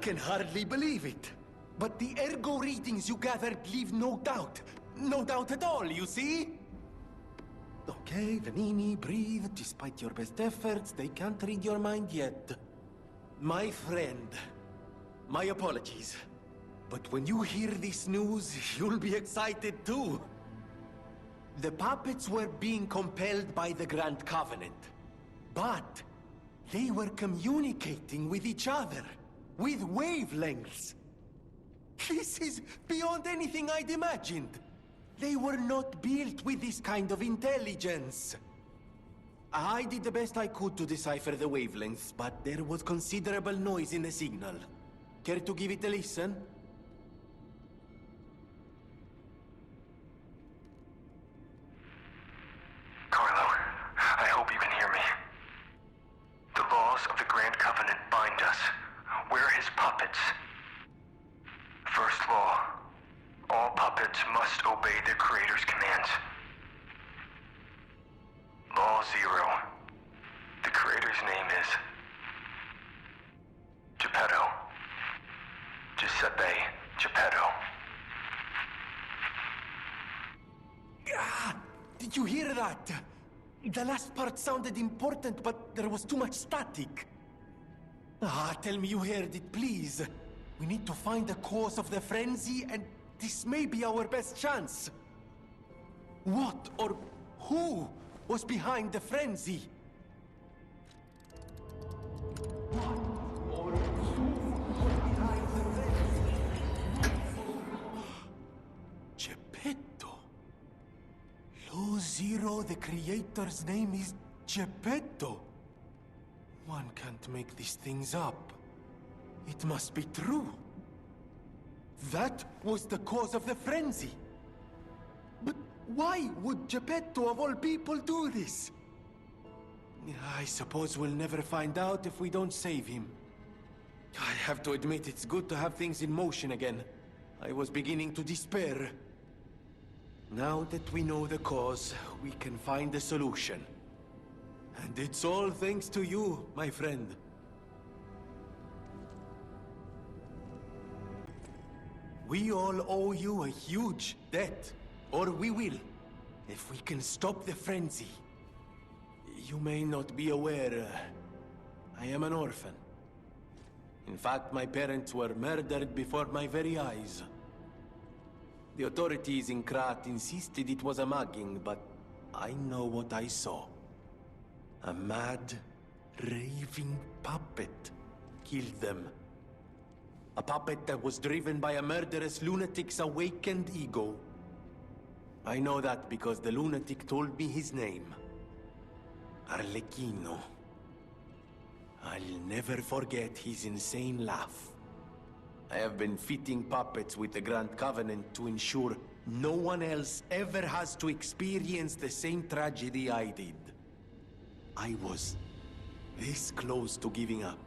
can hardly believe it. But the ergo readings you gathered leave no doubt. No doubt at all, you see? Okay, Vanini, breathe. Despite your best efforts, they can't read your mind yet. My friend, my apologies. But when you hear this news, you'll be excited too. The puppets were being compelled by the Grand Covenant. But they were communicating with each other, with wavelengths. This is beyond anything I'd imagined. They were not built with this kind of intelligence. I did the best I could to decipher the wavelengths, but there was considerable noise in the signal. Care to give it a listen? Carlo, I hope you can hear me. The laws of the Grand Covenant bind us. We're his puppets. First law, all puppets must obey their creator's commands. Law 0, the creator's name is Geppetto. Giuseppe Geppetto. Ah, did you hear that? The last part sounded important, but there was too much static. Tell me you heard it, please. We need to find the cause of the frenzy, and this may be our best chance. What or who was behind the frenzy? What or who was behind the frenzy? Geppetto. Law 0, the creator's name is Geppetto. One can't make these things up. It must be true. That was the cause of the frenzy. But why would Geppetto of all people do this? I suppose we'll never find out if we don't save him. I have to admit it's good to have things in motion again. I was beginning to despair. Now that we know the cause, we can find a solution. And it's all thanks to you, my friend. We all owe you a huge debt, or we will, if we can stop the frenzy. You may not be aware, I am an orphan. In fact, my parents were murdered before my very eyes. The authorities in Krat insisted it was a mugging, but I know what I saw. A mad, raving puppet killed them. A puppet that was driven by a murderous lunatic's awakened ego. I know that because the lunatic told me his name. Arlecchino. I'll never forget his insane laugh. I have been fitting puppets with the Grand Covenant to ensure no one else ever has to experience the same tragedy I did. I was this close to giving up.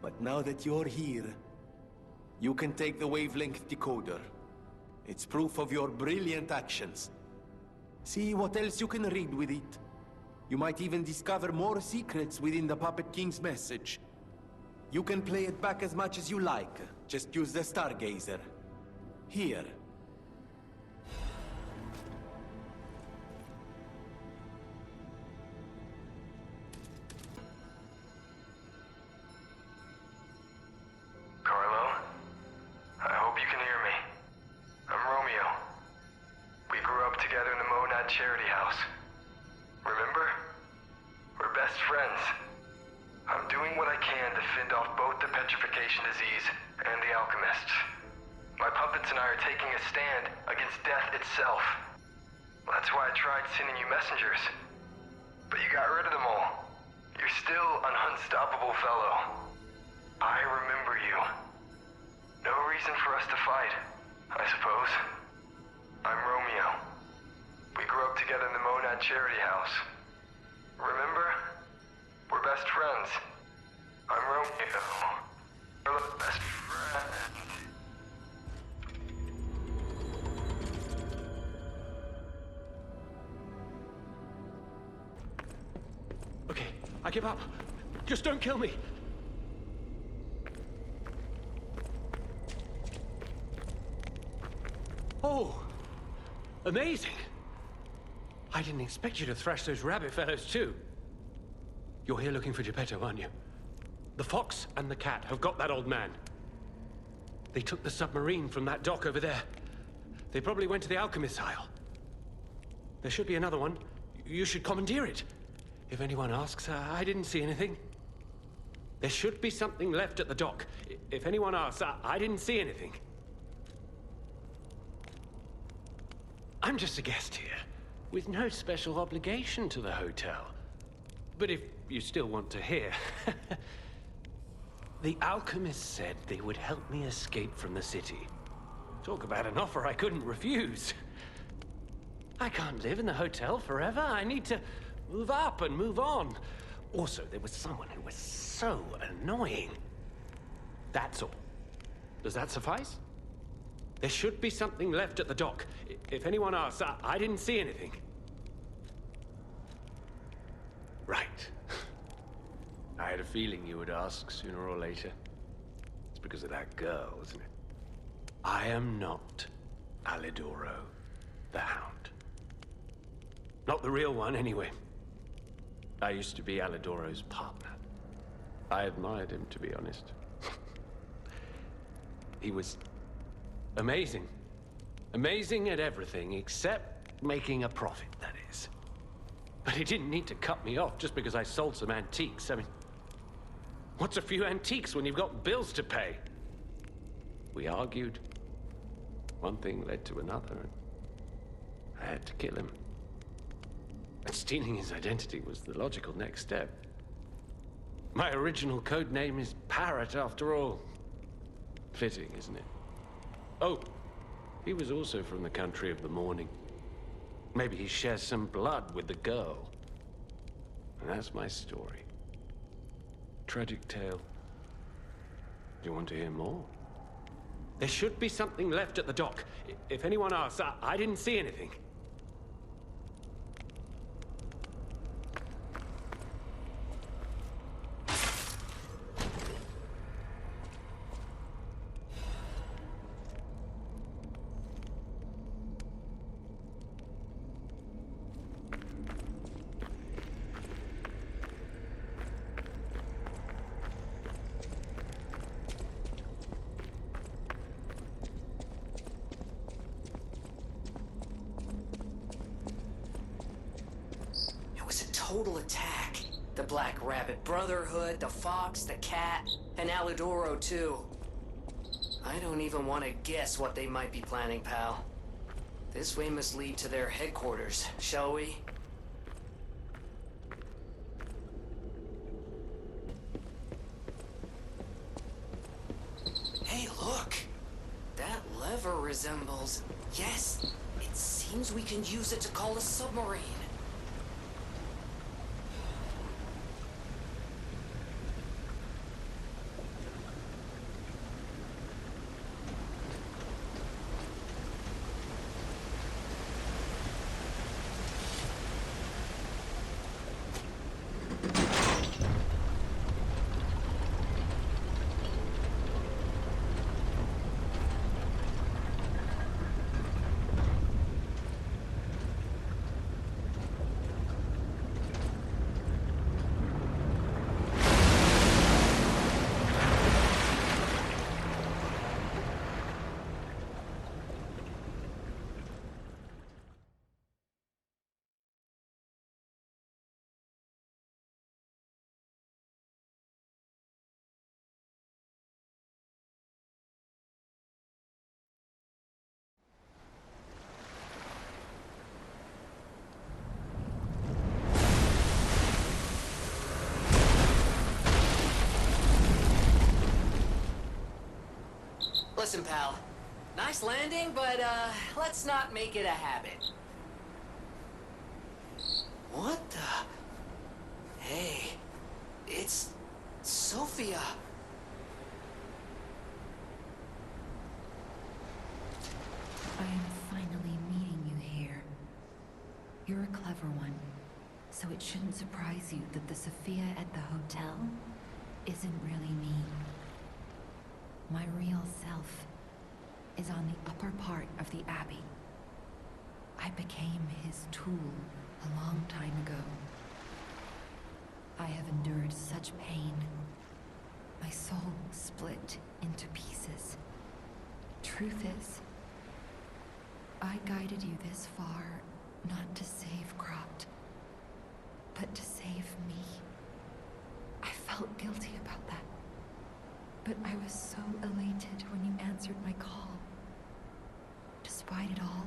But now that you're here, you can take the wavelength decoder. It's proof of your brilliant actions. See what else you can read with it. You might even discover more secrets within the Puppet King's message. You can play it back as much as you like. Just use the Stargazer. Here. Carlo, I hope you can hear me. I'm Romeo. We grew up together in the Monad Charity House. Remember? We're best friends. I'm doing what I can to fend off both the petrification disease and the alchemists. My puppets and I are taking a stand against death itself. That's why I tried sending you messengers. But you got rid of them all. You're still an unstoppable fellow. I remember you. No reason for us to fight, I suppose. I'm Romeo. We grew up together in the Monad Charity House. Remember? We're best friends. I'm Romeo. We're the best friends. Okay, I give up. Just don't kill me. Amazing! I didn't expect you to thrash those rabbit fellows too. You're here looking for Geppetto, aren't you? The fox and the cat have got that old man. They took the submarine from that dock over there. They probably went to the Alchemist's Isle. There should be another one. You should commandeer it. If anyone asks, I didn't see anything. There should be something left at the dock. If anyone asks, I didn't see anything. I'm just a guest here, with no special obligation to the hotel. But if you still want to hear... The alchemist said they would help me escape from the city. Talk about an offer I couldn't refuse. I can't live in the hotel forever. I need to move up and move on. Also, there was someone who was so annoying. That's all. Does that suffice? There should be something left at the dock. If anyone asks, I didn't see anything. Right. I had a feeling you would ask sooner or later. It's because of that girl, isn't it? I am not Alidoro, the Hound. Not the real one, anyway. I used to be Alidoro's partner. I admired him, to be honest. He was amazing. Amazing at everything, except making a profit, that is. But he didn't need to cut me off just because I sold some antiques. I mean, what's a few antiques when you've got bills to pay? We argued. One thing led to another, and I had to kill him. And stealing his identity was the logical next step. My original code name is Parrot, after all. Fitting, isn't it? Oh, he was also from the country of the morning. Maybe he shares some blood with the girl. And that's my story. Tragic tale. Do you want to hear more? There should be something left at the dock. If anyone asks, I didn't see anything. Total attack. The Black Rabbit Brotherhood, the Fox, the Cat, and Alidoro too. I don't even want to guess what they might be planning, pal. This way must lead to their headquarters, shall we? Hey, look! That lever resembles... Yes, it seems we can use it to call a submarine. Listen, pal. Nice landing, but, let's not make it a habit. What the... Hey, it's... Sophia. I am finally meeting you here. You're a clever one, so it shouldn't surprise you that the Sophia at the hotel isn't really me. My real self is on the upper part of the Abbey. I became his tool a long time ago. I have endured such pain. My soul split into pieces. Truth is, I guided you this far not to save Croft, but to save me. I felt guilty about that. But I was so elated when you answered my call. Despite it all,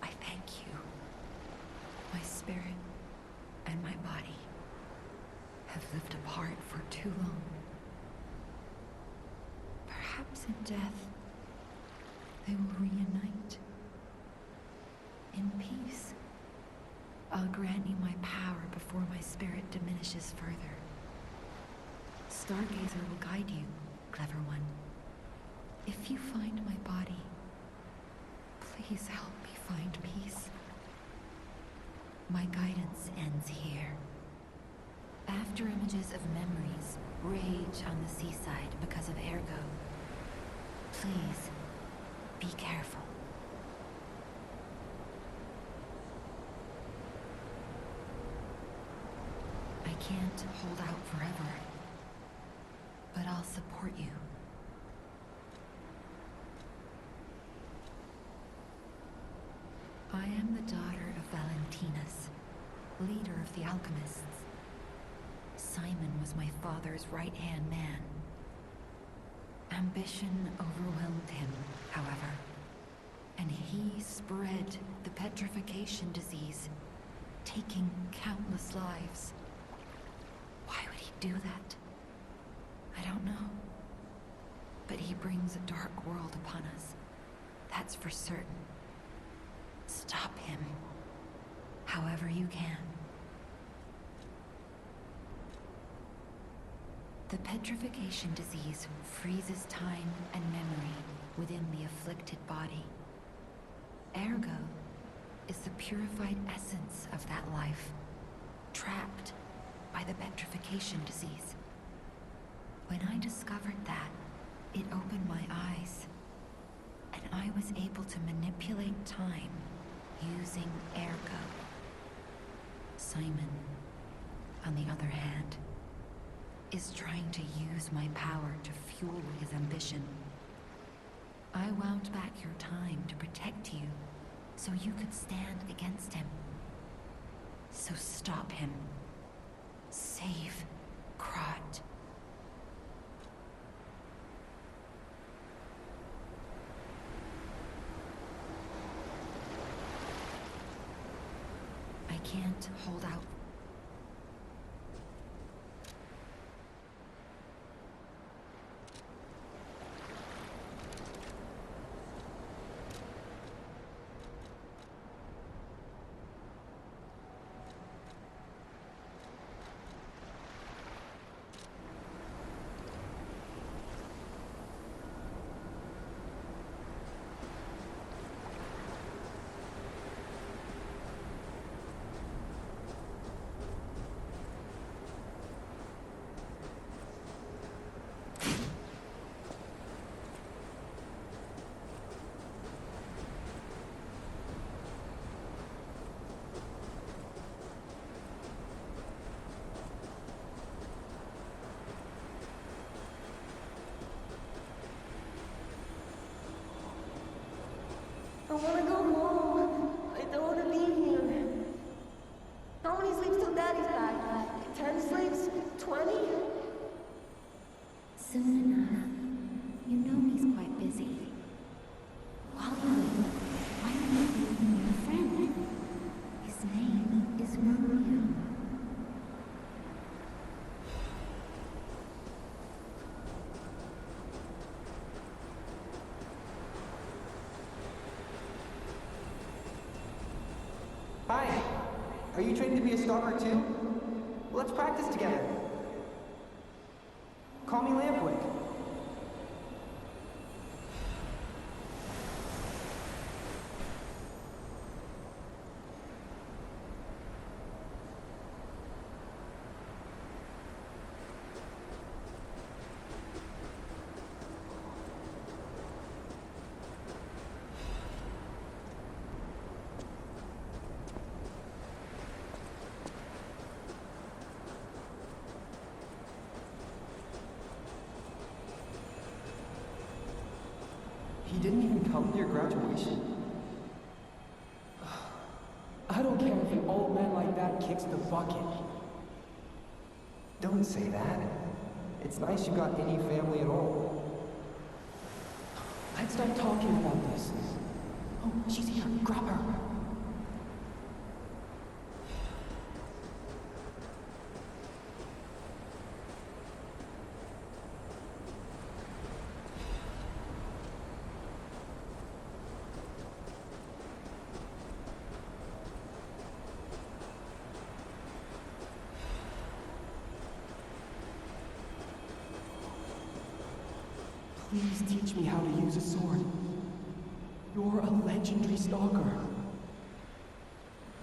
I thank you. My spirit and my body have lived apart for too long. Perhaps in death, they will reunite. In peace, I'll grant you my power before my spirit diminishes further. Stargazer will guide you, clever one. If you find my body, please help me find peace. My guidance ends here. After images of memories rage on the seaside because of Ergo, please be careful. I can't hold out forever, but I'll support you. I am the daughter of Valentinus, leader of the alchemists. Simon was my father's right-hand man. Ambition overwhelmed him, however, and he spread the petrification disease, taking countless lives. Why would he do that? I don't know. But he brings a dark world upon us. That's for certain. Stop him, however you can. The petrification disease freezes time and memory within the afflicted body. Ergo is the purified essence of that life, trapped by the petrification disease. When I discovered that, it opened my eyes, and I was able to manipulate time using Ergo. Simon, on the other hand, is trying to use my power to fuel his ambition. I wound back your time to protect you, so you could stand against him. So stop him. Save Krat. I can't hold out. I wanna go home. I don't wanna be here. How many sleeps till Daddy's back? 10 sleeps? 20? Soon enough. You know he's quite busy. While you wait, why don't you give me your friend? His name is Romeo. Hi. Are you trained to be a stalker too? Well, let's practice together. Call me Lampwick. kicks the bucket. Don't say that. It's nice you got any family at all. Let's stop talking about this. Oh, she's here. Grab her. Please teach me how to use a sword. You're a legendary stalker.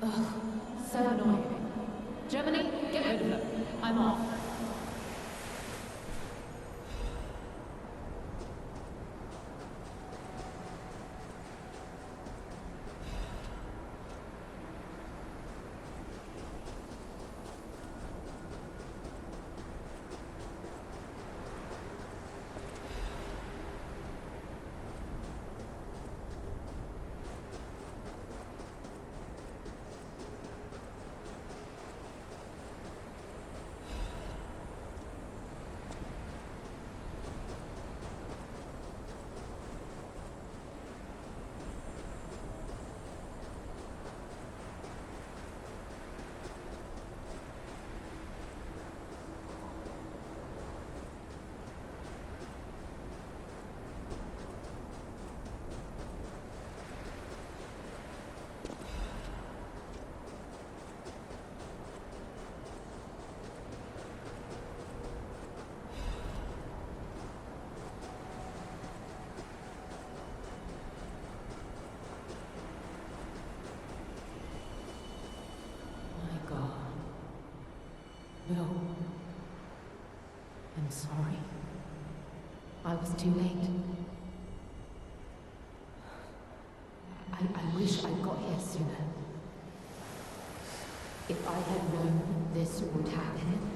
Ugh, so annoying. Germany, get rid of them. I'm off. No. I'm sorry. I was too late. I wish I'd got here sooner. If I had known this would happen,